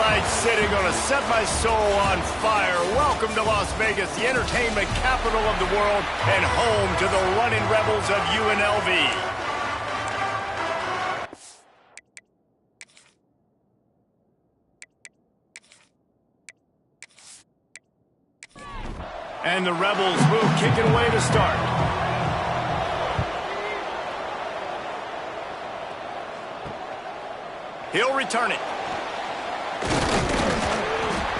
right, sitting on a set my soul on fire. Welcome to Las Vegas, the entertainment capital of the world and home to the running rebels of UNLV. And the Rebels will kick it away to start. He'll return it.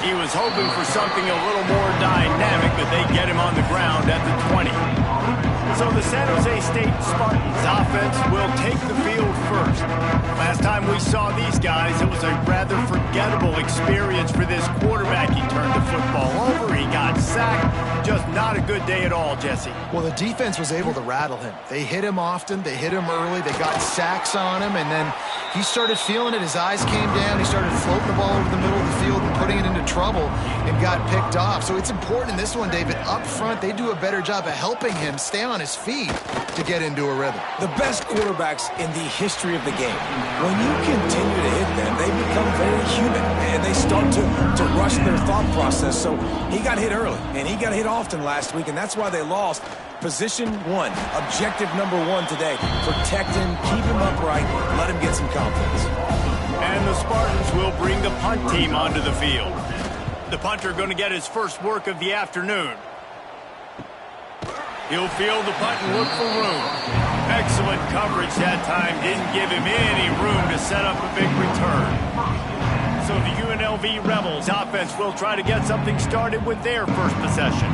He was hoping for something a little more dynamic, but they get him on the ground at the 20. So the San Jose State Spartans offense will take the field first. Last time we saw these guys, it was a rather forgettable experience for this quarterback. He turned the football over, he got sacked. Just not a good day at all, Jesse. Well, the defense was able to rattle him. They hit him often, they hit him early, they got sacks on him, and then he started feeling it. His eyes came down, he started floating the ball over the middle of the field and putting it into trouble and got picked off. So it's important in this one, David, up front, they do a better job of helping him stay on his feet to get into a rhythm. The best quarterbacks in the history of the game, when you continue to hit them, they become very human, and they start to rush their thought process. So he got hit early, and he got hit often last week, and that's why they lost. Position one, objective number one today, protect him, keep him upright, let him get some confidence. And the Spartans will bring the punt team onto the field. The punter going to get his first work of the afternoon. He'll field the punt and look for room. Excellent coverage that time. Didn't give him any room to set up a big return. So the UNLV Rebels offense will try to get something started with their first possession.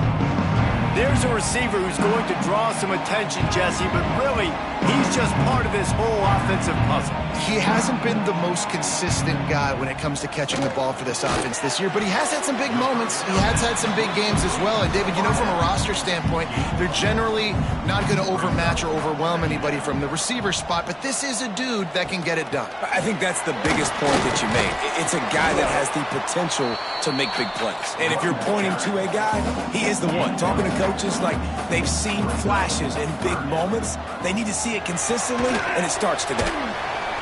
There's a receiver who's going to draw some attention, Jesse, but really, he's just part of this whole offensive puzzle. He hasn't been the most consistent guy when it comes to catching the ball for this offense this year, but he has had some big moments. He has had some big games as well. And, David, you know, from a roster standpoint, they're generally not going to overmatch or overwhelm anybody from the receiver spot, but this is a dude that can get it done. I think that's the biggest point that you made. It's a guy that has the potential to make big plays. And if you're pointing to a guy, he is the one. Talking to coaches, like, they've seen flashes in big moments. They need to see it consistently, and it starts today.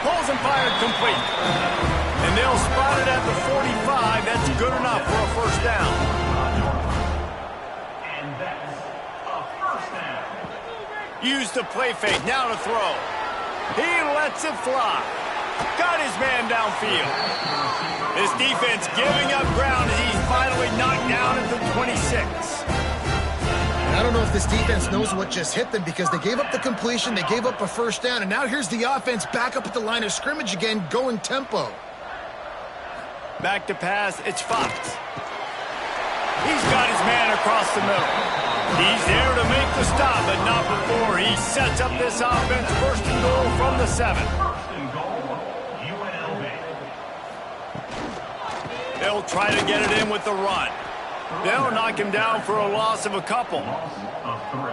Pulls and fired complete. And they'll spot it at the 45. That's good enough for a first down. And that's a first down. Use the play fake. Now to throw. He lets it fly. Got his man downfield. His defense giving up ground as he's finally knocked down at the 26. I don't know if this defense knows what just hit them because they gave up the completion, they gave up a first down, and now here's the offense back up at the line of scrimmage again, going tempo. Back to pass, it's Fox. He's got his man across the middle. He's there to make the stop, but not before he sets up this offense. First and goal from the 7. First and goal, UNLV. They'll try to get it in with the run. They'll knock him down for a loss of a couple.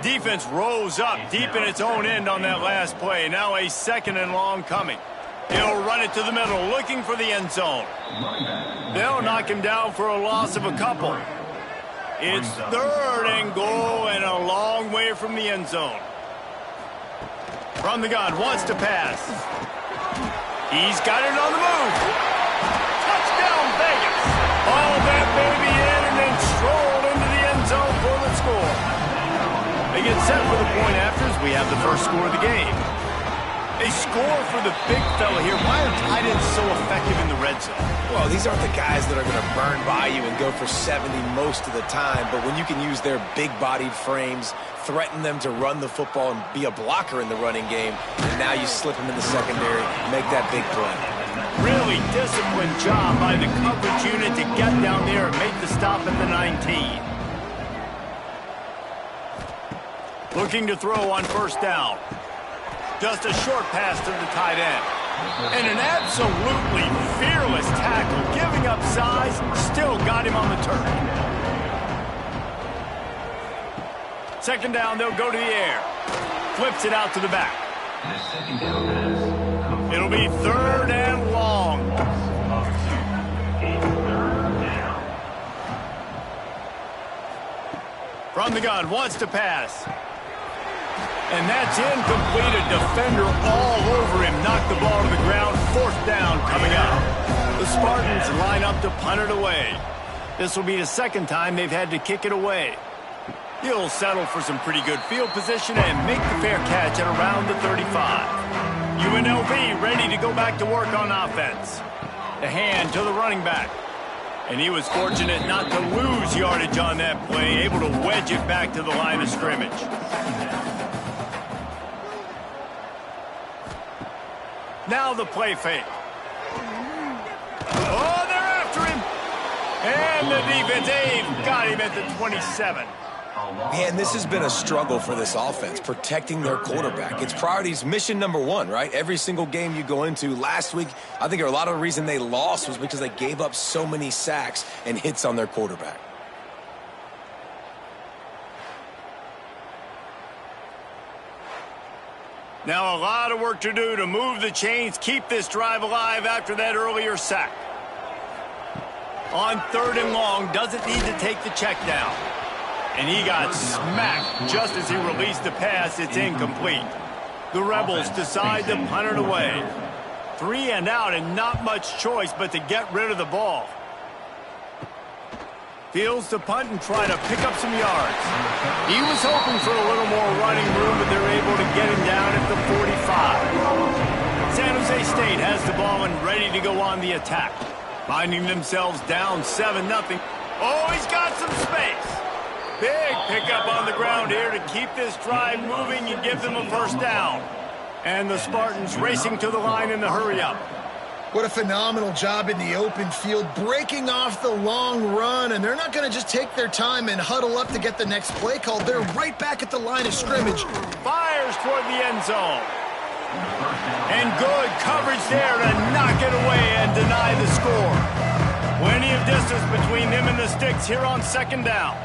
Defense rose up deep in its own end on that last play. Now a second and long coming. He'll run it to the middle, looking for the end zone. They'll knock him down for a loss of a couple. It's third and goal and a long way from the end zone. From the gun, wants to pass. He's got it on the move. Touchdown, Vegas. All that baby in and then strolled into the end zone for the score. They get set for the point afters. We have the first score of the game. A score for the big fella here. Why are tight ends so effective in the red zone? Well, these aren't the guys that are going to burn by you and go for 70 most of the time, but when you can use their big-bodied frames, threaten them to run the football and be a blocker in the running game, and now you slip them in the secondary, make that big play. Really disciplined job by the coverage unit to get down there and make the stop at the 19. Looking to throw on first down. Just a short pass to the tight end. And an absolutely fearless tackle, giving up size, still got him on the turf. Second down, they'll go to the air. Flips it out to the back. The second down pass. It'll be third and long. From the gun, wants to pass. And that's incomplete. A defender all over him. Knocked the ball to the ground. Fourth down coming up. The The Spartans line up to punt it away. This will be the second time they've had to kick it away. He'll settle for some pretty good field position and make the fair catch at around the 35. UNLV ready to go back to work on offense. The hand to the running back. And he was fortunate not to lose yardage on that play, able to wedge it back to the line of scrimmage. Now the play fake. Oh, they're after him. And the defense, they've got him at the 27. Man, this has been a struggle for this offense, protecting their quarterback. It's priorities mission number one, right? Every single game you go into. Last week, I think a lot of the reason they lost was because they gave up so many sacks and hits on their quarterback. Now a lot of work to do to move the chains, keep this drive alive after that earlier sack. On 3rd and long, doesn't need to take the check down. And he got smacked just as he released the pass. It's incomplete. The Rebels decide to punt it away. 3 and out and not much choice but to get rid of the ball. Fields to punt and try to pick up some yards. He was hoping for a little more running room, but they're able to get him down at the 45. San Jose State has the ball and ready to go on the attack. Finding themselves down 7-0. Oh, he's got some space. Big pickup on the ground here to keep this drive moving and give them a first down. And the Spartans racing to the line in the hurry-up. What a phenomenal job in the open field, breaking off the long run, and they're not going to just take their time and huddle up to get the next play called. They're right back at the line of scrimmage. Fires toward the end zone. And good coverage there to knock it away and deny the score. Plenty of distance between them and the sticks here on 2nd down.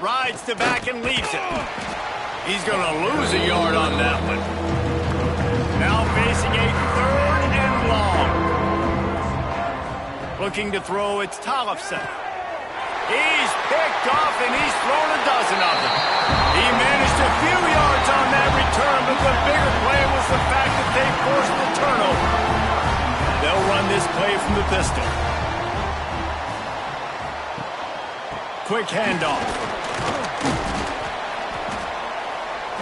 Rides to back and leaves it. He's going to lose a yard on that one. Now facing a 3rd and long. Looking to throw, it's Tollefson. He's picked off and he's thrown a dozen of them. He managed a few yards on that return, but the bigger play was the fact that they forced the turnover. They'll run this play from the pistol. Quick handoff.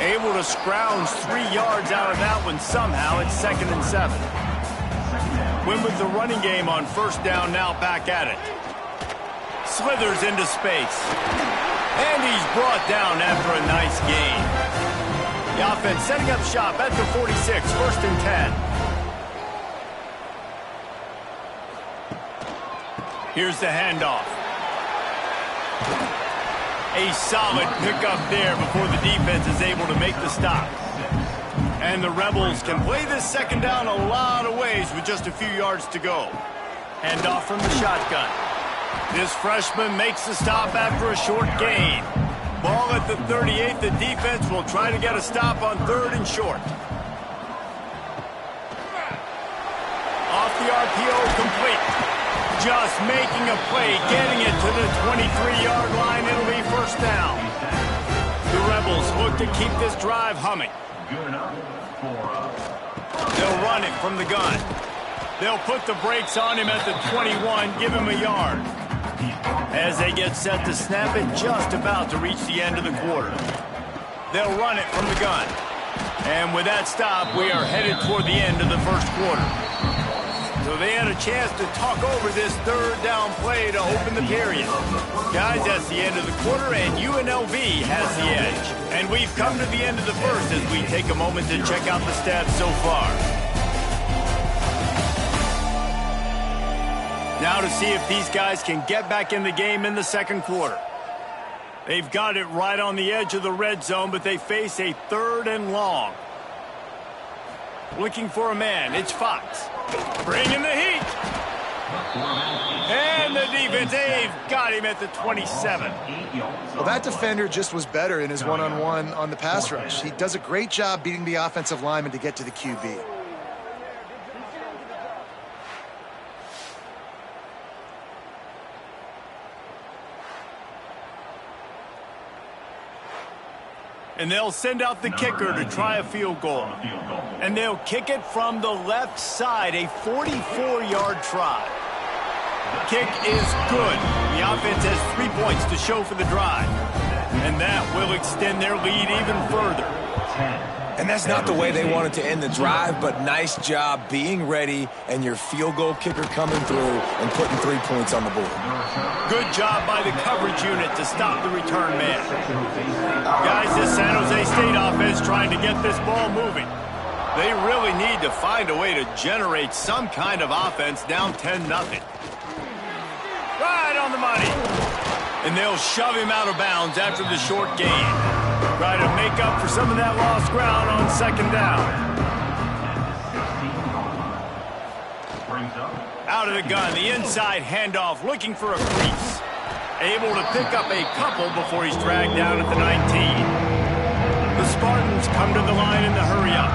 Able to scrounge 3 yards out of that one somehow. It's 2nd and 7. Win with the running game on 1st down, now back at it. Slithers into space. And he's brought down after a nice gain. The offense setting up shop at the 46, 1st and 10. Here's the handoff. A solid pickup there before the defense is able to make the stop. And the Rebels can play this 2nd down a lot of ways with just a few yards to go. Handoff from the shotgun. This freshman makes the stop after a short gain. Ball at the 38. The defense will try to get a stop on 3rd and short. Off the RPO, complete. Just making a play, getting it to the 23-yard line. It'll be 1st down. The Rebels look to keep this drive humming. They'll run it from the gun. They'll put the brakes on him at the 21, give him a yard. As they get set to snap it, just about to reach the end of the quarter. They'll run it from the gun. And with that stop, we are headed toward the end of the 1st quarter. So they had a chance to talk over this 3rd down play to open the period. Guys, that's the end of the quarter, and UNLV has the edge. And we've come to the end of the 1st as we take a moment to check out the stats so far. Now to see if these guys can get back in the game in the 2nd quarter. They've got it right on the edge of the red zone, but they face a 3rd and long. Looking for a man, it's Fox. Bringing the heat. And the defense, they've got him at the 27. Well, that defender just was better in his one-on-one on the pass rush. He does a great job beating the offensive lineman to get to the QB. And they'll send out the kicker to try a field goal. And they'll kick it from the left side, a 44-yard try. Kick is good. The offense has 3 points to show for the drive. And that will extend their lead even further. And that's not the way they wanted to end the drive, but nice job being ready and your field goal kicker coming through and putting 3 points on the board. Good job by the coverage unit to stop the return man. Guys, this San Jose State offense trying to get this ball moving. They really need to find a way to generate some kind of offense down 10-0. Right on the money. And they'll shove him out of bounds after the short gain. Try to make up for some of that lost ground on second down. Out of the gun, the inside handoff, looking for a crease. Able to pick up a couple before he's dragged down at the 19. The Spartans come to the line in the hurry-up.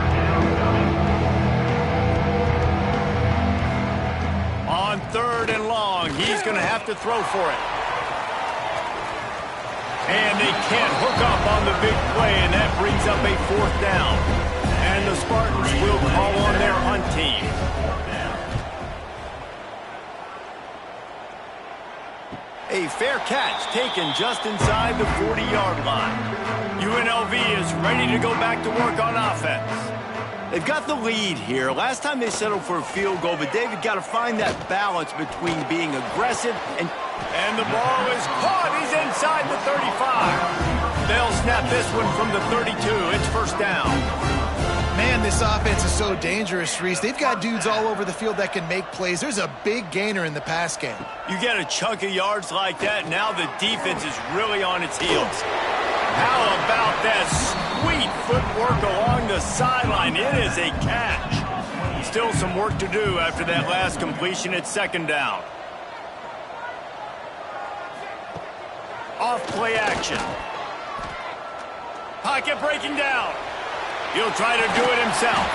On 3rd and long, he's going to have to throw for it. And they can't hook up on the big play, and that brings up a 4th down. And the Spartans will call on their hunt team. A fair catch taken just inside the 40-yard line. UNLV is ready to go back to work on offense. They've got the lead here. Last time they settled for a field goal, but David got to find that balance between being aggressive and the ball is caught. He's inside the 35. They'll snap this one from the 32. It's 1st down. Man, this offense is so dangerous, Reese. They've got dudes all over the field that can make plays. There's a big gainer in the pass game. You get a chunk of yards like that, now the defense is really on its heels. How about that sweet footwork along the sideline? It is a catch. Still some work to do after that last completion at 2nd down. Off play action. Pocket breaking down. He'll try to do it himself.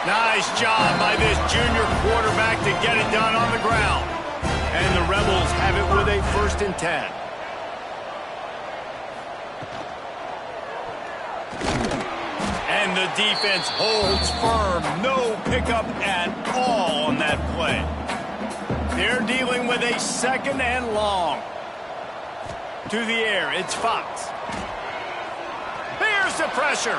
Nice job by this junior quarterback to get it done on the ground. And the Rebels have it with a 1st and 10. And the defense holds firm. No pickup at all on that play. They're dealing with a 2nd and long. To the air, it's Fox. Here's the pressure.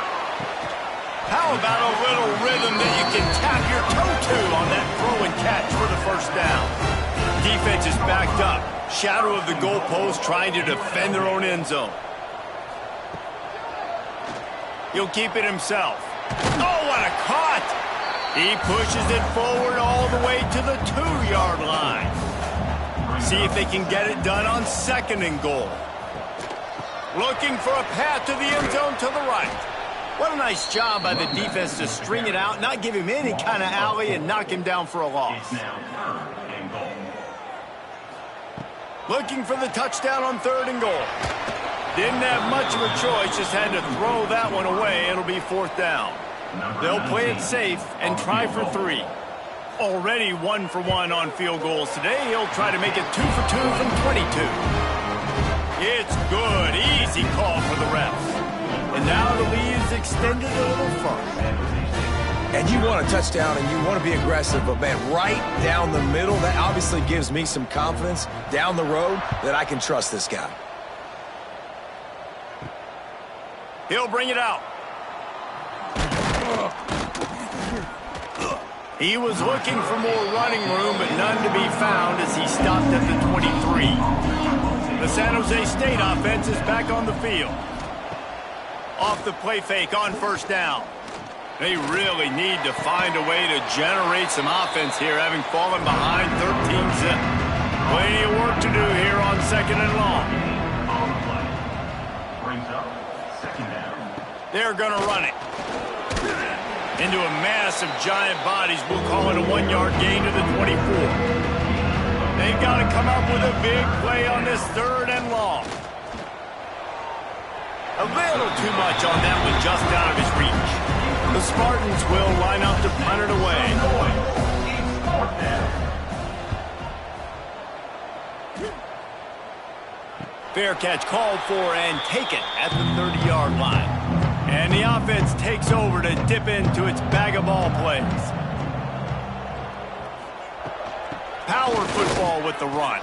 How about a little rhythm that you can tap your toe to on that throw and catch for the 1st down? Defense is backed up. Shadow of the goalpost trying to defend their own end zone. He'll keep it himself. Oh, what a cut! He pushes it forward all the way to the 2-yard line. See if they can get it done on 2nd and goal. Looking for a path to the end zone to the right. What a nice job by the defense to string it out, not give him any kind of alley, and knock him down for a loss. Looking for the touchdown on 3rd and goal. Didn't have much of a choice, just had to throw that one away. It'll be 4th down. They'll play it safe and try for 3. Already 1 for 1 on field goals today. He'll try to make it 2 for 2 from 22. It's good. Easy call for the refs. And now the lead is extended a little further. And you want a touchdown and you want to be aggressive, but man, right down the middle, that obviously gives me some confidence down the road that I can trust this guy. He'll bring it out. He was looking for more running room, but none to be found as he stopped at the 23. The San Jose State offense is back on the field. Off the play fake on 1st down. They really need to find a way to generate some offense here, having fallen behind 13-zip. Plenty of work to do here on 2nd and long. They're going to run it. Into a mass of giant bodies. We'll call it a 1-yard gain to the 24. They've got to come up with a big play on this 3rd and long. A little too much on that one, just out of his reach. The Spartans will line up to punt it away. Fair catch called for and taken at the 30-yard line. And the offense takes over to dip into its bag of ball plays. Power football with the run.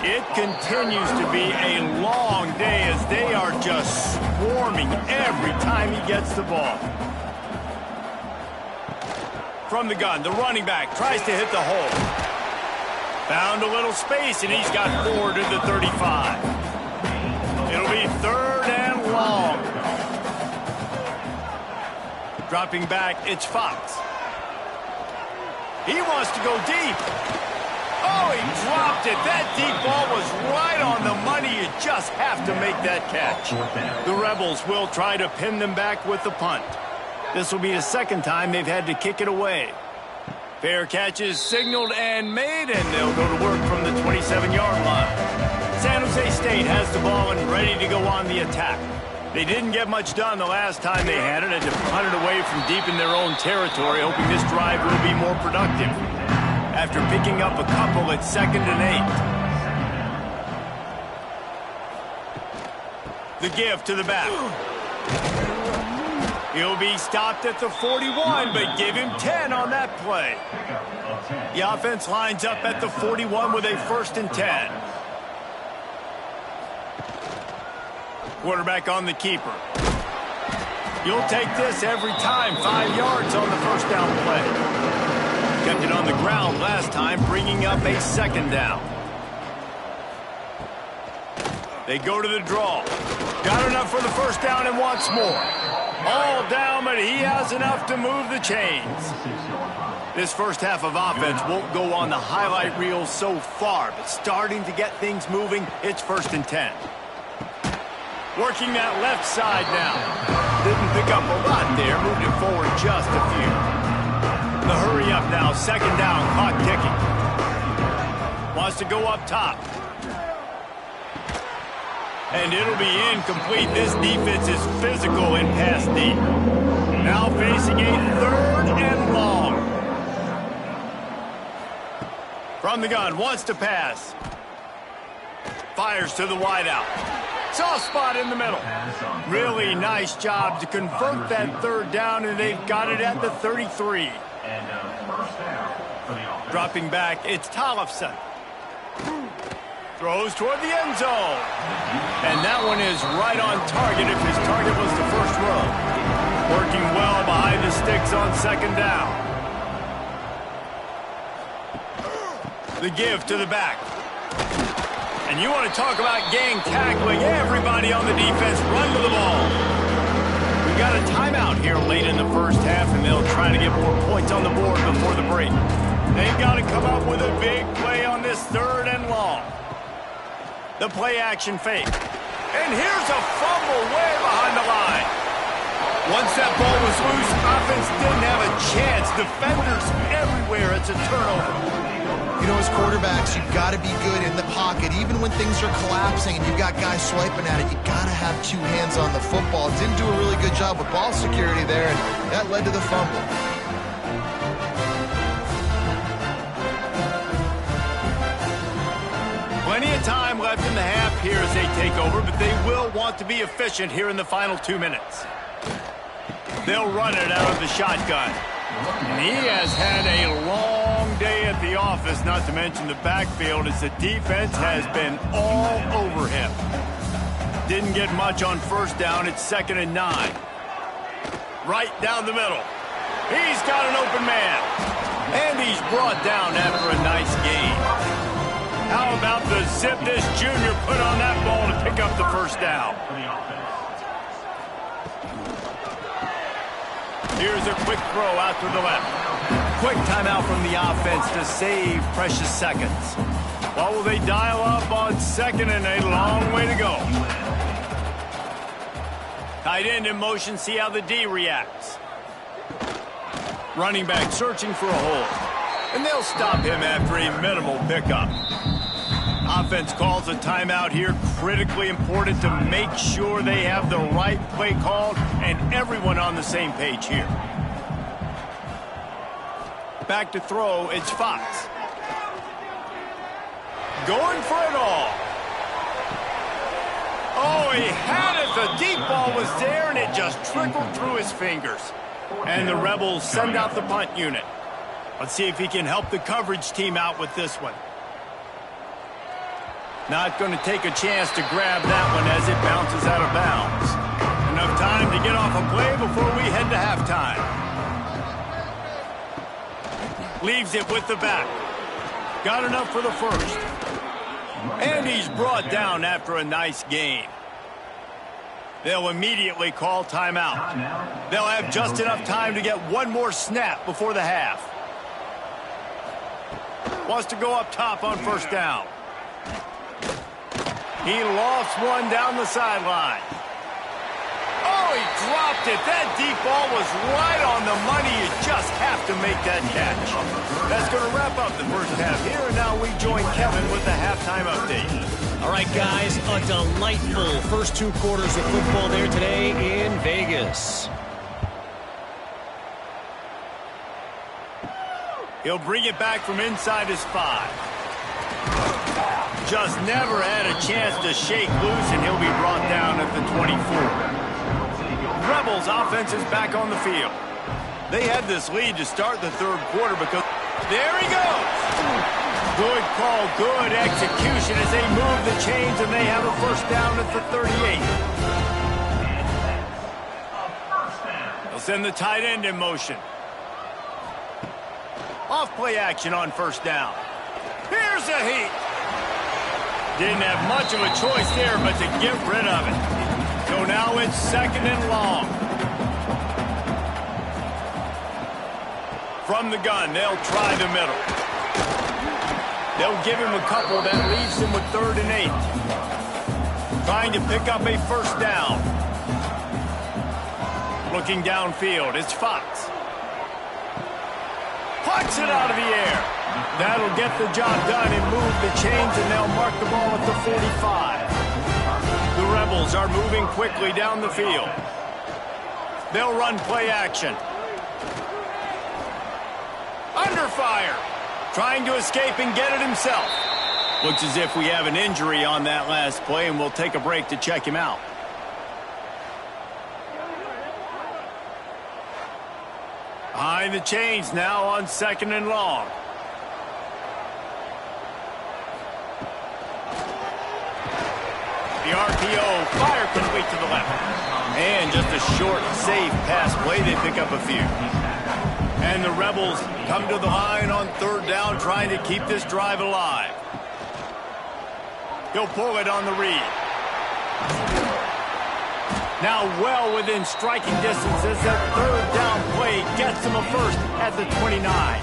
It continues to be a long day as they are just swarming every time he gets the ball. From the gun, the running back tries to hit the hole. Found a little space, and he's got forward to the 35. It'll be 3rd and long. Dropping back, it's Fox. He wants to go deep. Oh, he dropped it. That deep ball was right on the money. You just have to make that catch. The Rebels will try to pin them back with the punt. This will be the 2nd time they've had to kick it away. Fair catch is signaled and made, and they'll go to work from the 27-yard line. San Jose State has the ball and ready to go on the attack. They didn't get much done the last time they had it, and to punt it away from deep in their own territory, hoping this drive will be more productive. After picking up a couple at 2nd and 8. The give to the back. He'll be stopped at the 41, but give him 10 on that play. The offense lines up at the 41 with a 1st and 10. Quarterback on the keeper. You'll take this every time. 5 yards on the 1st down play. Kept it on the ground last time, bringing up a 2nd down. They go to the draw. Got enough for the 1st down and wants more. All down, but he has enough to move the chains. This first half of offense won't go on the highlight reel so far, but starting to get things moving, it's 1st and 10. Working that left side now. Didn't pick up a lot there, moved it forward just a few. The hurry up now, 2nd down, clock ticking. Wants to go up top. And it'll be incomplete. This defense is physical in pass deep. Now facing a 3rd and long. From the gun, wants to pass. Fires to the wideout. Soft spot in the middle. Really nice job to convert that 3rd down, and they've got it at the 33. Dropping back, it's Tollefson. Throws toward the end zone. And that one is right on target if his target was the 1st row. Working well behind the sticks on 2nd down. The give to the back. And you want to talk about gang tackling. Everybody on the defense run to the ball. We've got a timeout here late in the 1st half, and they'll try to get more points on the board before the break. They've got to come up with a big play on this 3rd and long. The play action fake. And here's a fumble way behind the line. Once that ball was loose, offense didn't have a chance. Defenders everywhere. It's a turnover. You know, as quarterbacks, you've got to be good in the pocket. Even when things are collapsing and you've got guys swiping at it, you've got to have 2 hands on the football. Didn't do a really good job with ball security there, and that led to the fumble. Plenty of time left in the half here as they take over, but they will want to be efficient here in the final 2 minutes. They'll run it out of the shotgun. And he has had a long day at the office, not to mention the backfield, as the defense has been all over him. Didn't get much on 1st down. It's 2nd and 9. Right down the middle. He's got an open man. And he's brought down after a nice gain. How about the zip this junior put on that ball to pick up the 1st down? Here's a quick throw out to the left. Quick timeout from the offense to save precious seconds. What will they dial up on 2nd and 8? Long way to go. Tight end in motion, see how the D reacts. Running back searching for a hole. And they'll stop him after a minimal pickup. Offense calls a timeout here. Critically important to make sure they have the right play called and everyone on the same page here. Back to throw, it's Fox. Going for it all. Oh, he had it. The deep ball was there, and it just trickled through his fingers. And the Rebels send out the punt unit. Let's see if he can help the coverage team out with this one. Not going to take a chance to grab that one as it bounces out of bounds. Enough time to get off a play before we head to halftime. Leaves it with the back. Got enough for the first. And he's brought down after a nice gain. They'll immediately call timeout. They'll have just enough time to get one more snap before the half. Wants to go up top on first down. He lofts one down the sideline. Oh, he dropped it. That deep ball was right on the money. You just have to make that catch. That's going to wrap up the first half here, and now we join Kevin with the halftime update. All right, guys, a delightful first 2 quarters of football there today in Vegas. He'll bring it back from inside his 5. Just never had a chance to shake loose, and he'll be brought down at the 24. Rebels offense is back on the field. They had this lead to start the third quarter because... There he goes! Good call, good execution as they move the chains, and they have a first down at the 38. They'll send the tight end in motion. Off play action on first down. Here's a heat. Didn't have much of a choice there, but to get rid of it. So now it's second and long. From the gun, they'll try the middle. They'll give him a couple that leaves him with 3rd and 8. Trying to pick up a first down. Looking downfield, it's Fox. Puts it out of the air. That'll get the job done and move the chains, and they'll mark the ball at the 45. The Rebels are moving quickly down the field. They'll run play action. Under fire. Trying to escape and get it himself. Looks as if we have an injury on that last play, and we'll take a break to check him out. Behind the chains now on second and long. The RPO, fire complete to the left. And just a short, safe pass play. They pick up a few. And the Rebels come to the line on third down, trying to keep this drive alive. He'll pull it on the read. Now well within striking distance as that third down play gets him a first at the 29.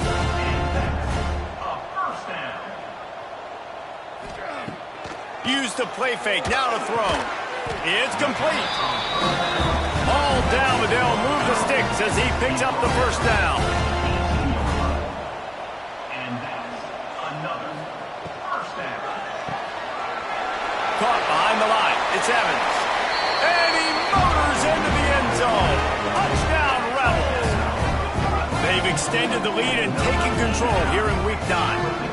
Use the play fake, now to throw. It's complete. All down, but they'll move the sticks as he picks up the first down. And that's another first down. Caught behind the line. It's Evans. And he motors into the end zone. Touchdown, Rebels. They've extended the lead and taken control here in Week 9.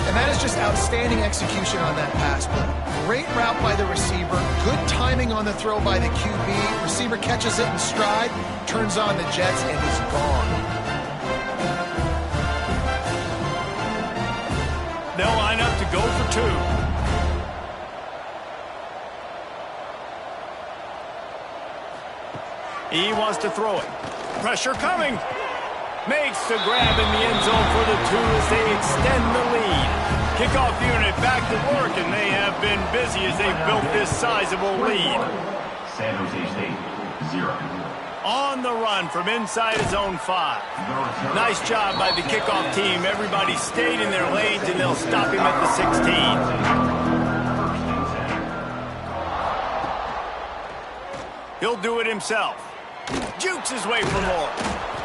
And that is just outstanding execution on that pass play. Great route by the receiver, good timing on the throw by the QB. Receiver catches it in stride, turns on the jets, and is gone. They'll line up to go for 2. He wants to throw it. Pressure coming. Makes the grab in the end zone for the 2 as they extend the lead. Kickoff unit back to work, and they have been busy as they've built this sizable lead. San Jose State, 0. On the run from inside his own 5. Nice job by the kickoff team. Everybody stayed in their lanes, and they'll stop him at the 16. He'll do it himself. Jukes his way for more.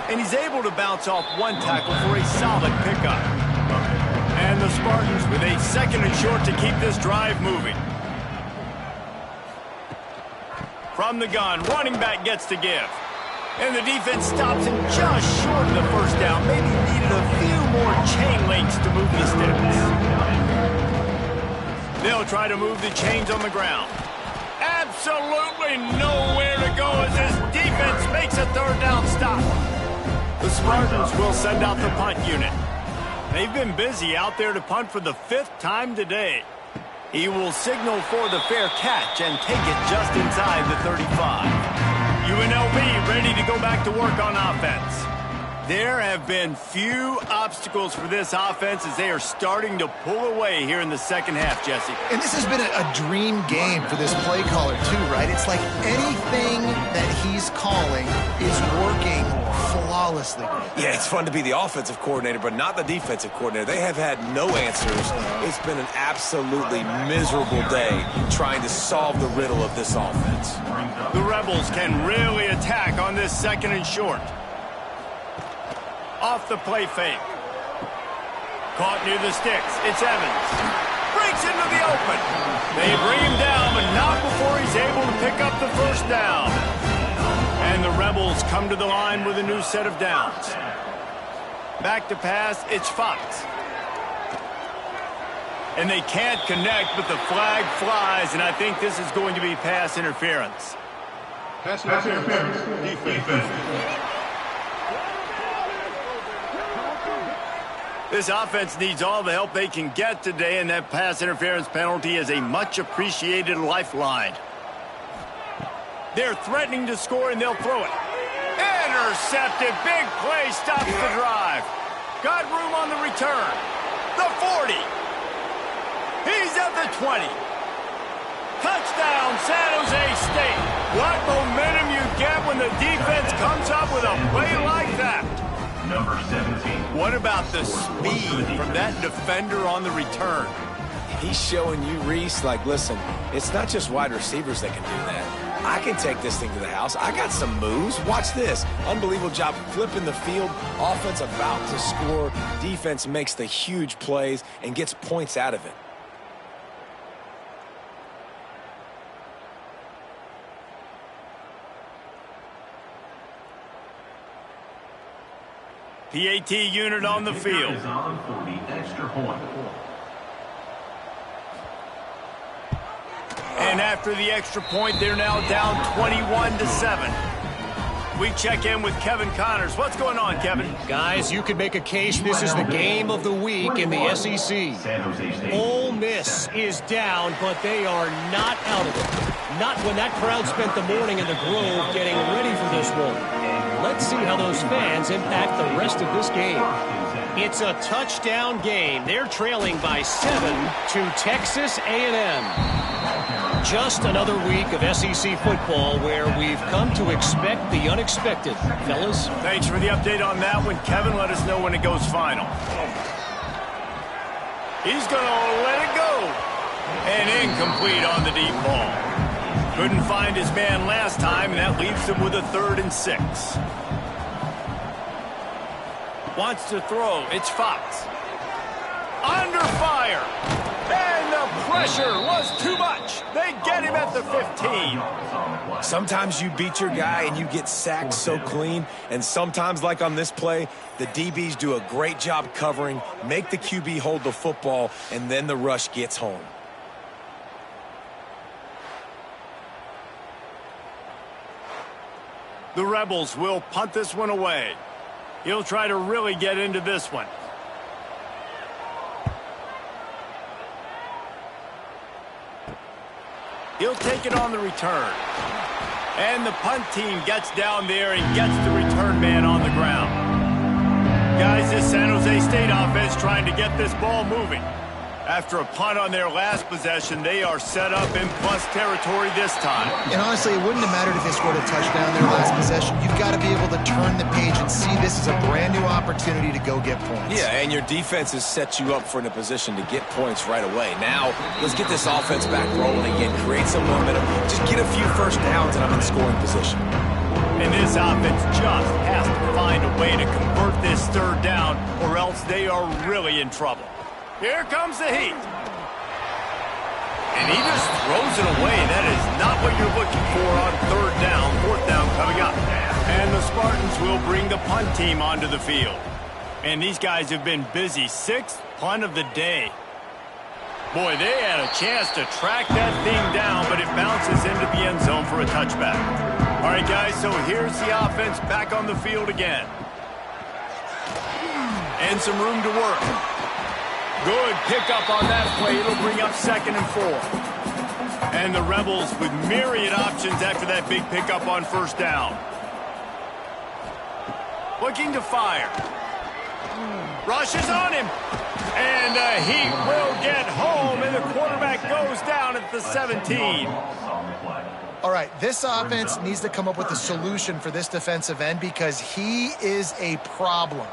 And he's able to bounce off one tackle for a solid pickup. And the Spartans with a second and short to keep this drive moving. From the gun, running back gets to give. And the defense stops him just short of the first down. Maybe needed a few more chain links to move the sticks. They'll try to move the chains on the ground. absolutely nowhere to go as this defense makes a third down stop. The Spartans will send out the punt unit. They've been busy out there to punt for the 5th time today. He will signal for the fair catch and take it just inside the 35. UNLV ready to go back to work on offense. There have been few obstacles for this offense as they are starting to pull away here in the second half, Jesse. And this has been a dream game for this play caller, too, right? It's like anything that he's calling is working flawlessly. Yeah, it's fun to be the offensive coordinator, but not the defensive coordinator. They have had no answers. It's been an absolutely miserable day trying to solve the riddle of this offense. The Rebels can really attack on this 2nd and short. Off the play fake. Caught near the sticks. It's Evans. Breaks into the open. They bring him down, but not before he's able to pick up the first down. And the Rebels come to the line with a new set of downs. Back to pass, it's Fox. And they can't connect, but the flag flies, and I think this is going to be pass interference. Pass interference. Defense. This offense needs all the help they can get today, and that pass interference penalty is a much-appreciated lifeline. They're threatening to score, and they'll throw it. Intercepted. Big play stops the drive. Got room on the return. The 40. He's at the 20. Touchdown, San Jose State. What momentum you get when the defense comes up with a play like that. Number 17. What about the speed from that defender on the return? He's showing you, Reese, like, listen, it's not just wide receivers that can do that. I can take this thing to the house. I got some moves. Watch this. Unbelievable job flipping the field. Offense about to score. Defense makes the huge plays and gets points out of it. PAT unit on the field. Is on for the extra point. And after the extra point, they're now down 21-7. We check in with Kevin Connors. What's going on, Kevin? Guys, you could make a case this is the game of the week in the SEC. San Jose State. Ole Miss is down, but they are not out of it. Not when that crowd spent the morning in the Grove getting ready for this one. Let's see how those fans impact the rest of this game. It's a touchdown game. They're trailing by 7 to Texas A&M. Just another week of SEC football where we've come to expect the unexpected. Fellas? Thanks for the update on that one, Kevin. Let us know when it goes final. He's going to let it go. And incomplete on the deep ball. Couldn't find his man last time, and that leaves him with a 3rd and 6. Wants to throw. It's Fox. Under fire. And the pressure was too much. They get him at the 15. Sometimes you beat your guy and you get sacked so clean, and sometimes, like on this play, the DBs do a great job covering, make the QB hold the football, and then the rush gets home. The Rebels will punt this one away. He'll try to really get into this one. He'll take it on the return. And the punt team gets down there and gets the return man on the ground. Guys, this San Jose State offense trying to get this ball moving. After a punt on their last possession, they are set up in plus territory this time. And honestly, it wouldn't have mattered if they scored a touchdown their last possession. You've got to be able to turn the page and see this as a brand new opportunity to go get points. Yeah, and your defense has set you up for in a position to get points right away. Now, let's get this offense back rolling again, create some momentum, just get a few first downs, and I'm in scoring position. And this offense just has to find a way to convert this 3rd down, or else they are really in trouble. Here comes the heat. And he just throws it away. That is not what you're looking for on 3rd down, 4th down coming up. And the Spartans will bring the punt team onto the field. And these guys have been busy. 6th punt of the day. Boy, they had a chance to track that thing down, but it bounces into the end zone for a touchback. All right, guys, so here's the offense back on the field again. And some room to work. Good pickup on that play. It'll bring up 2nd and 4. And the Rebels with myriad options after that big pickup on 1st down. Looking to fire. Rushes on him. And he will get home, and the quarterback goes down at the 17. All right, this offense needs to come up with a solution for this defensive end because he is a problem.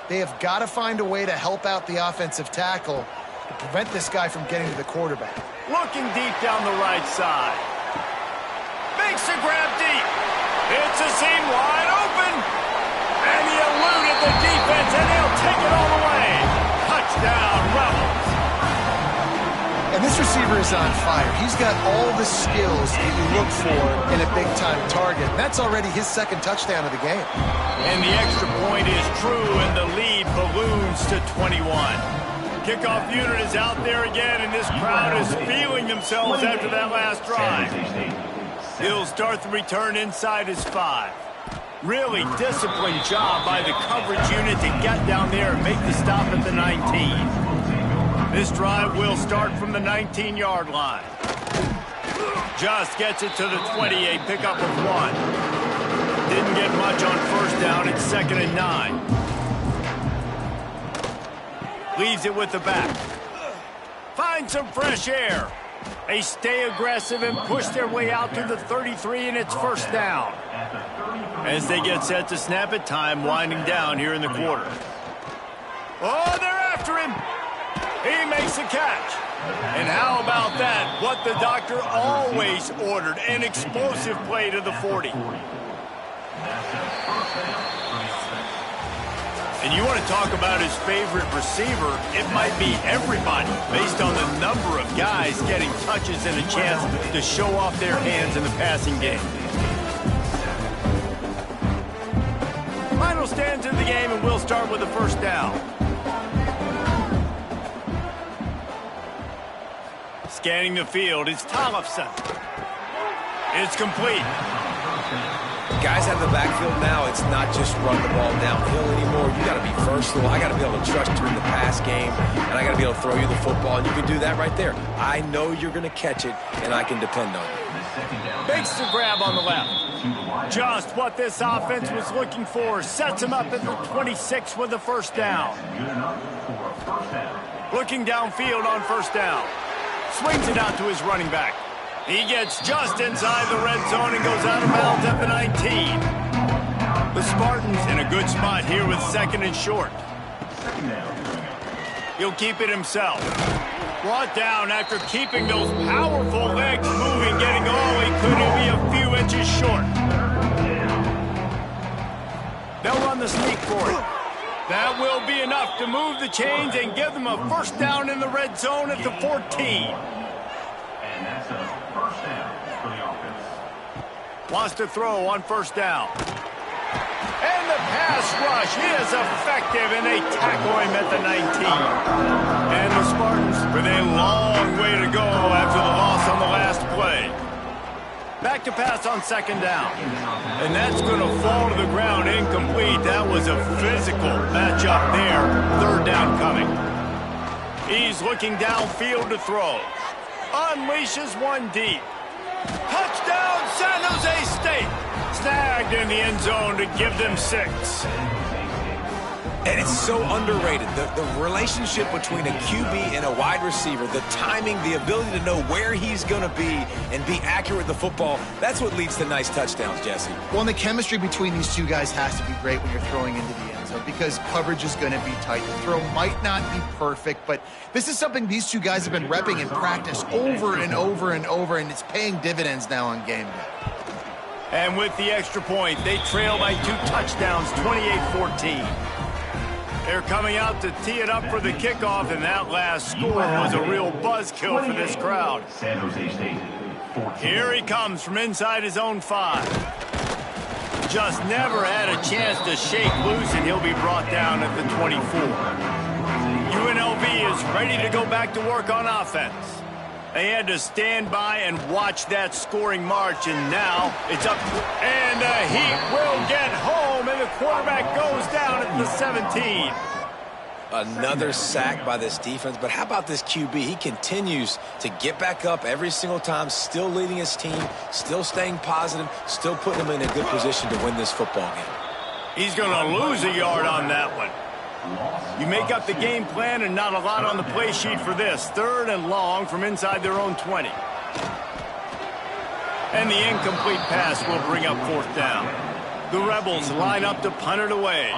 They have got to find a way to help out the offensive tackle to prevent this guy from getting to the quarterback. Looking deep down the right side. Makes a grab deep. It's a seam wide open. And he eluded the defense, and he'll take it all the way. Touchdown, Rebels. And this receiver is on fire. He's got all the skills that you look for in a big-time target. That's already his 2nd touchdown of the game. And the extra point is true, and the lead balloons to 21. Kickoff unit is out there again, and this crowd is feeling themselves after that last drive. He'll start the return inside his 5. Really disciplined job by the coverage unit to get down there and make the stop at the 19. This drive will start from the 19-yard line. Just gets it to the 28, pickup of 1. Didn't get much on 1st down. It's 2nd and 9. Leaves it with the back. Find some fresh air. They stay aggressive and push their way out to the 33, and it's 1st down. As they get set to snap it, time winding down here in the quarter. Oh, they're after him. He makes the catch. And how about that? What the doctor always ordered, an explosive play to the 40. And you want to talk about his favorite receiver, it might be everybody, based on the number of guys getting touches and a chance to show off their hands in the passing game. Final stands in the game, and we'll start with the 1st down. Scanning the field, it's Tollefson. It's complete. Guys have the backfield now. It's not just run the ball downhill anymore. You got to be versatile. I got to be able to trust you in the pass game, and I got to be able to throw you the football, and you can do that right there. I know you're going to catch it, and I can depend on you. Makes the grab on the left. Just what this offense was looking for. Sets him up at the 26 with the 1st down. Looking downfield on 1st down. Swings it out to his running back. He gets just inside the red zone and goes out of bounds at the 19. The Spartans in a good spot here with 2nd and short. He'll keep it himself. Brought down after keeping those powerful legs moving, getting all he could. He'll be a few inches short. They'll run the sneak for it. That will be enough to move the chains and give them a 1st down in the red zone at the 14. And that's a 1st down for the offense. Wants to throw on 1st down. And the pass rush is effective, and they tackle him at the 19. And the Spartans with a long way to go after the loss on the last play. Back to pass on 2nd down. And that's going to fall to the ground incomplete. That was a physical matchup there. 3rd down coming. He's looking downfield to throw. Unleashes one deep. Touchdown, San Jose State. Snagged in the end zone to give them 6. And it's so underrated. The relationship between a QB and a wide receiver, the timing, the ability to know where he's going to be and be accurate with the football, that's what leads to nice touchdowns, Jesse. Well, and the chemistry between these two guys has to be great when you're throwing into the end zone because coverage is going to be tight. The throw might not be perfect, but this is something these two guys have been repping in practice over and over and over, and it's paying dividends now on game day. And with the extra point, they trail by 2 touchdowns, 28-14. They're coming out to tee it up for the kickoff, and that last score was a real buzzkill for this crowd. San Jose State. Here he comes from inside his own 5. Just never had a chance to shake loose, and he'll be brought down at the 24. UNLV is ready to go back to work on offense. They had to stand by and watch that scoring march, and now it's up. And the Heat will get home, and the quarterback goes down at the 17. Another sack by this defense, but how about this QB? He continues to get back up every single time, still leading his team, still staying positive, still putting him in a good position to win this football game. He's going to lose a yard on that one. You make up the game plan and not a lot on the play sheet for this. 3rd and long from inside their own 20. And the incomplete pass will bring up 4th down. The Rebels line up to punt it away.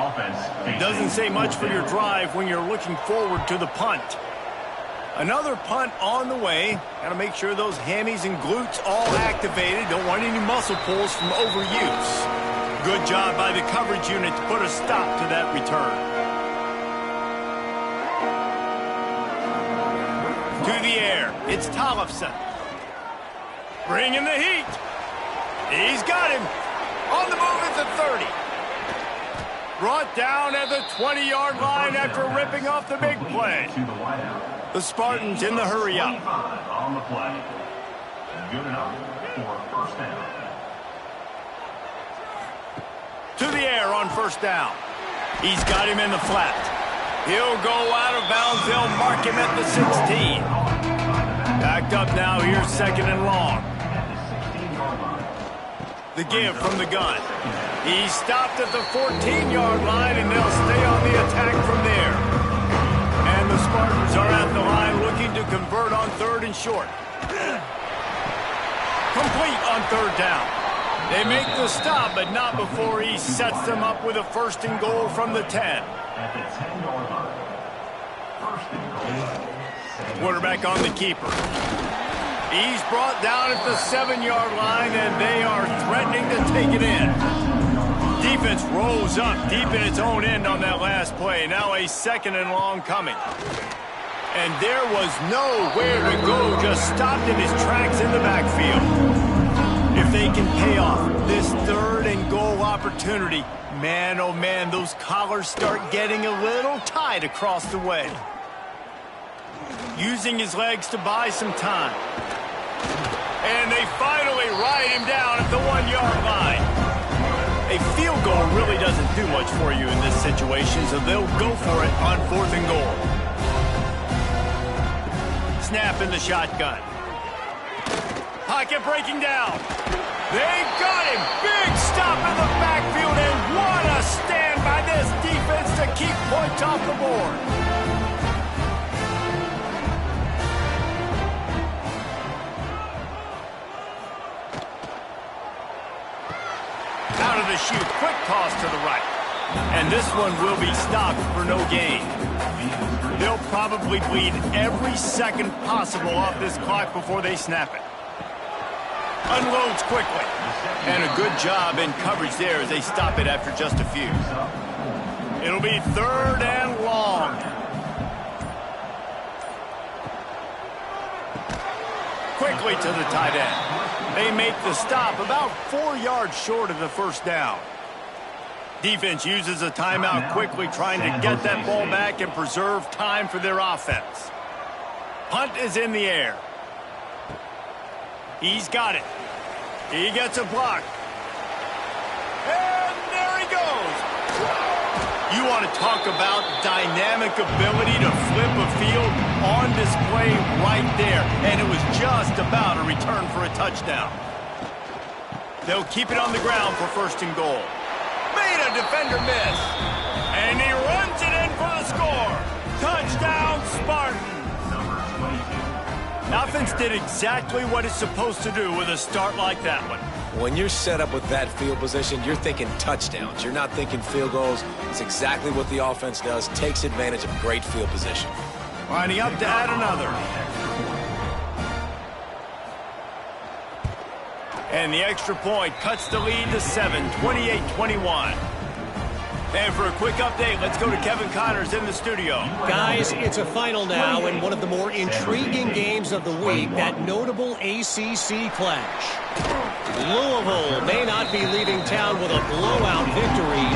Doesn't say much for your drive when you're looking forward to the punt. Another punt on the way. Got to make sure those hammies and glutes all activated. Don't want any muscle pulls from overuse. Good job by the coverage unit to put a stop to that return. To the air, it's Tollefson. Bringing the heat. He's got him. On the move at the 30. Brought down at the 20-yard line after ripping off the big play. The Spartans in the hurry up. On the play. Good enough for 1st down. To the air on 1st down. He's got him in the flat. He'll go out of bounds. They'll mark him at the 16. Backed up now. Here's 2nd and long. The give from the gun. He's stopped at the 14-yard line, and they'll stay on the attack from there. And the Spartans are at the line looking to convert on 3rd and short. Complete on 3rd down. They make the stop, but not before he sets them up with a 1st and goal from the 10. At the 10-yard line. 1st and goal. Quarterback on the keeper. He's brought down at the 7-yard line, and they are threatening to take it in. Defense rose up deep in its own end on that last play. Now a 2nd and long coming. And there was nowhere to go, just stopped in his tracks in the backfield. If they can pay off this 3rd and goal opportunity, man, oh man, those collars start getting a little tight across the way. Using his legs to buy some time. And they finally ride him down at the 1-yard line. A field goal really doesn't do much for you in this situation, so they'll go for it on 4th and goal. Snap in the shotgun. Pocket breaking down. They got him. Big stop in the backfield, and what a stand by this defense to keep points off the board. Out of the chute, quick toss to the right. And this one will be stopped for no gain. They'll probably bleed every second possible off this clock before they snap it. Unloads quickly. And a good job in coverage there as they stop it after just a few. It'll be 3rd and long. Quickly to the tight end. They make the stop about 4 yards short of the 1st down. Defense uses a timeout quickly, trying to get that ball back and preserve time for their offense. Punt is in the air. He's got it. He gets a block. And there he goes. You want to talk about dynamic ability to flip a field on display right there. And it was just about a return for a touchdown. They'll keep it on the ground for 1st and goal. Made a defender miss. And he runs it in for the score. Touchdown, Spartans. Offense did exactly what it's supposed to do with a start like that one. When you're set up with that field position, you're thinking touchdowns. You're not thinking field goals. It's exactly what the offense does. Takes advantage of great field position. Lining up to add another. And the extra point cuts the lead to 7, 28-21. And for a quick update, let's go to Kevin Connors in the studio. Guys, it's a final now in one of the more intriguing games of the week, that notable ACC clash. Louisville may not be leaving town with a blowout victory,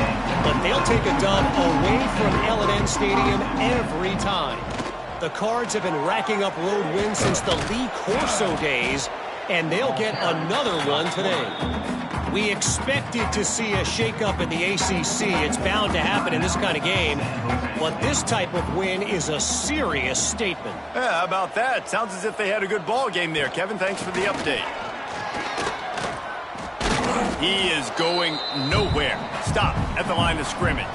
but they'll take a dub away from L&N Stadium every time. The Cards have been racking up road wins since the Lee Corso days, and they'll get another one today. We expected to see a shakeup in the ACC. It's bound to happen in this kind of game. But this type of win is a serious statement. Yeah, how about that? Sounds as if they had a good ball game there. Kevin, thanks for the update. He is going nowhere. Stop at the line of scrimmage.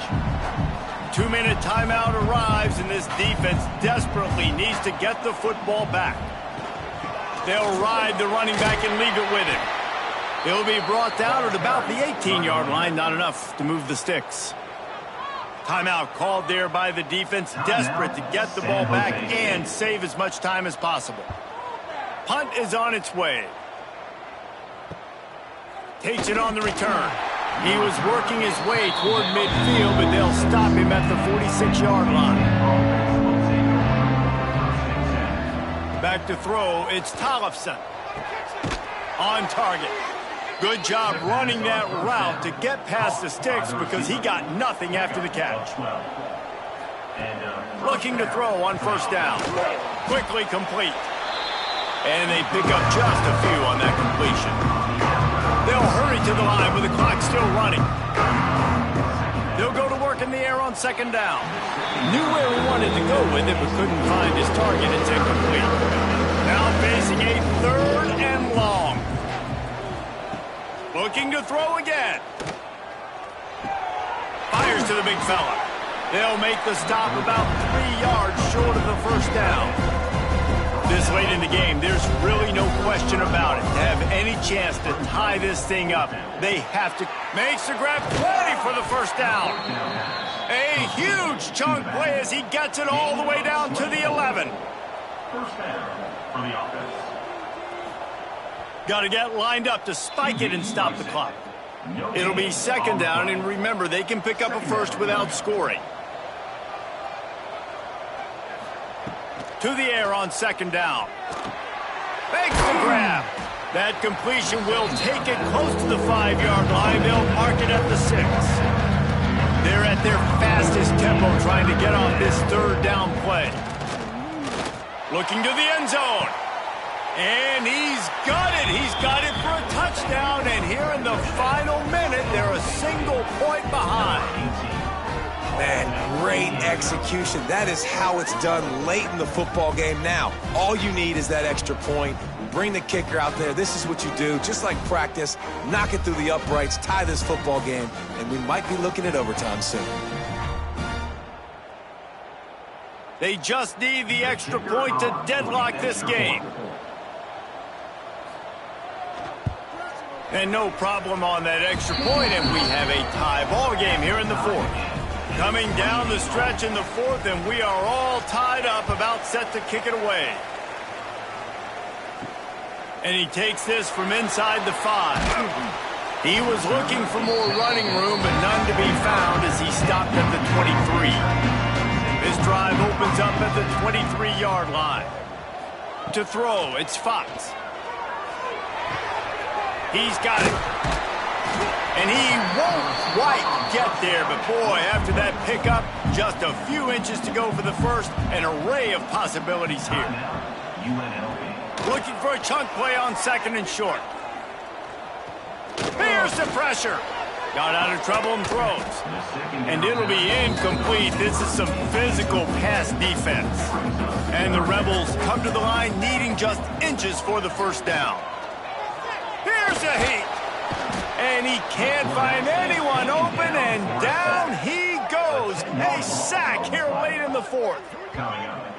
2-minute timeout arrives, and this defense desperately needs to get the football back. They'll ride the running back and leave it with him. He'll be brought down at about the 18-yard line. Not enough to move the sticks. Timeout called there by the defense, desperate to get the ball back and save as much time as possible. Punt is on its way. Takes it on the return. He was working his way toward midfield, but they'll stop him at the 46-yard line. Back to throw, it's Tollefson. On target. Good job running that route to get past the sticks because he got nothing after the catch. Looking to throw on first down. Quickly complete. And they pick up just a few on that completion. They'll hurry to the line with the clock still running. They'll go to work in the air on second down. Knew where he wanted to go with it, but couldn't find his target. It's incomplete. Now facing a 3rd and long. Looking to throw again. Fires to the big fella. They'll make the stop about 3 yards short of the first down. This late in the game, there's really no question about it. To have any chance to tie this thing up, they have to. Makes the grab, 20 for the first down. A huge chunk play as he gets it all the way down to the 11. First down for the offense. Got to get lined up to spike it and stop the clock. It'll be second down, and remember, they can pick up a first without scoring. To the air on second down. Makes the grab. That completion will take it close to the 5-yard line. They'll mark it at the 6. They're at their fastest tempo trying to get off this 3rd down play. Looking to the end zone. And he's got it. He's got it for a touchdown. And here in the final minute, they're a single point behind. Man, great execution. That is how it's done late in the football game. Now, all you need is that extra point. Bring the kicker out there. This is what you do. Just like practice, knock it through the uprights, tie this football game, and we might be looking at overtime soon. They just need the extra point to deadlock this game. And no problem on that extra point, and we have a tie ball game here in the 4th. Coming down the stretch in the 4th, and we are all tied up, about set to kick it away. And he takes this from inside the 5. He was looking for more running room, but none to be found as he stopped at the 23. This drive opens up at the 23-yard line. To throw, it's Fox. He's got it. And he won't quite get there, but boy, after that pickup, just a few inches to go for the first. An array of possibilities here. Looking for a chunk play on second and short. Here's the pressure. Got out of trouble and throws. And it'll be incomplete. This is some physical pass defense. And the Rebels come to the line needing just inches for the first down. Here's a heat. And he can't find anyone open, and down he goes. A sack here late in the 4th.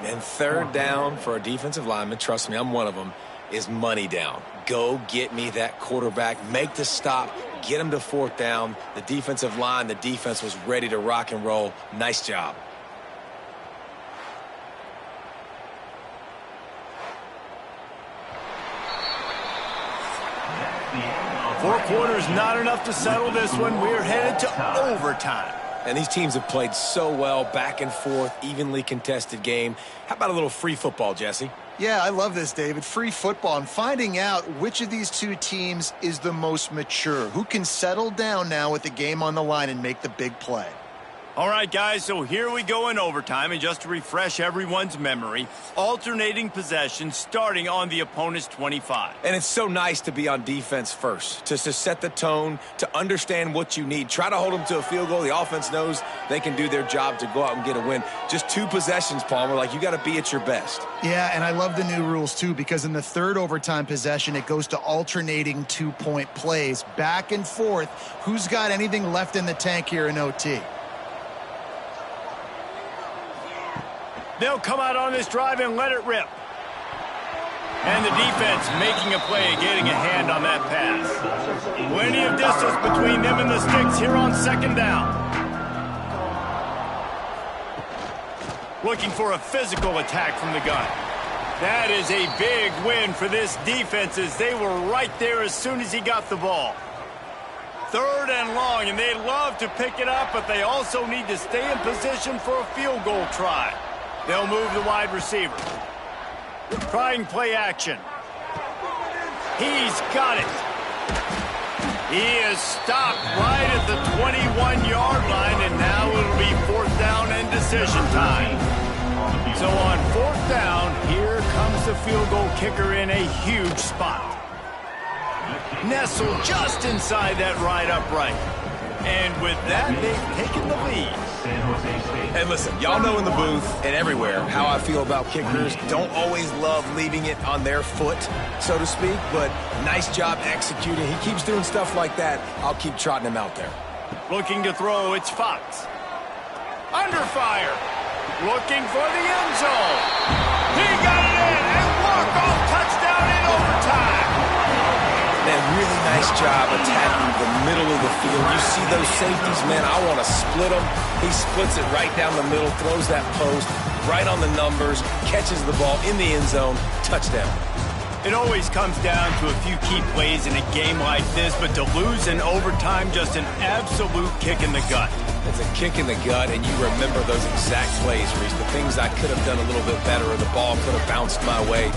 And 3rd down for a defensive lineman, trust me, I'm one of them, is money down. Go get me that quarterback, make the stop, get him to 4th down. The defensive line, the defense was ready to rock and roll. Nice job. Four quarters not enough to settle this one. We're headed to overtime. And these teams have played so well, back and forth, evenly contested game. How about a little free football, Jesse? Yeah, I love this, David. Free football and finding out which of these two teams is the most mature. Who can settle down now with the game on the line and make the big play? All right, guys, so here we go in overtime, and just to refresh everyone's memory, alternating possession starting on the opponent's 25. And it's so nice to be on defense first, just to set the tone, to understand what you need. Try to hold them to a field goal. The offense knows they can do their job to go out and get a win. Just 2 possessions, Palmer, like you got to be at your best. Yeah, and I love the new rules, too, because in the third overtime possession, it goes to alternating 2-point plays, back and forth. Who's got anything left in the tank here in OT? They'll come out on this drive and let it rip. And the defense making a play, getting a hand on that pass. Plenty of distance between them and the sticks here on second down. Looking for a physical attack from the gun. That is a big win for this defense as they were right there as soon as he got the ball. 3rd and long, and they love to pick it up, but they also need to stay in position for a field goal try. They'll move the wide receiver. Trying play action. He's got it. He is stopped right at the 21-yard line, and now it'll be 4th down and decision time. So on 4th down, here comes the field goal kicker in a huge spot. Nestled just inside that right upright. And with that, they've taken the lead. And listen, y'all know in the booth and everywhere how I feel about kickers. Don't always love leaving it on their foot, so to speak, but nice job executing. He keeps doing stuff like that. I'll keep trotting him out there. Looking to throw, it's Fox. Under fire. Looking for the end zone. He got it in, and walk-off touchdown in overtime. Man, really nice job attacking the middle of the field. You see those safeties, man, I want to split them. He splits it right down the middle, throws that post, right on the numbers, catches the ball in the end zone, touchdown. It always comes down to a few key plays in a game like this, but to lose in overtime, just an absolute kick in the gut. It's a kick in the gut, and you remember those exact plays, Reese. The things I could have done a little bit better, or the ball could have bounced my way.